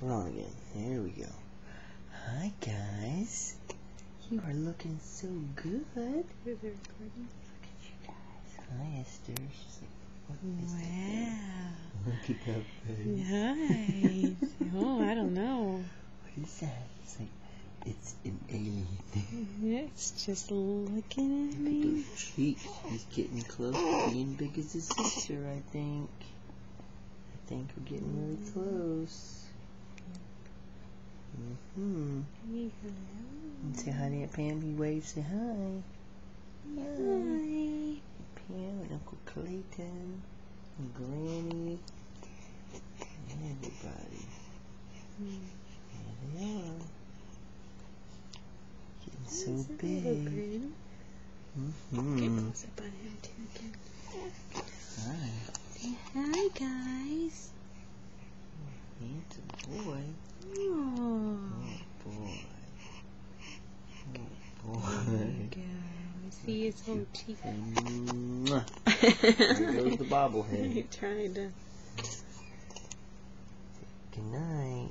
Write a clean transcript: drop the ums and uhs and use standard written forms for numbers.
Wrong again. There we go. Hi, guys. You are looking so good. Is it recording? Look at you guys. Hi, Esther. She's like, what is Wow. that? Look at that face. Nice. Oh, I don't know. What is that? It's like, it's an alien. It's just looking at Look at me. those cheeks. He's getting close to being big as his sister, I think. I think we're getting really close. Mm-hmm. And say hi to Aunt Pam. He waves, say hi. Hi. Pam and Uncle Clayton and Granny and everybody. There they are. Getting so big. Get close up on him too again. Hi. Say hi, guys. Handsome boy. Oh. Oh boy. Oh There boy. you go. See his whole cheek. And there goes the bobblehead. He tried to. Good night.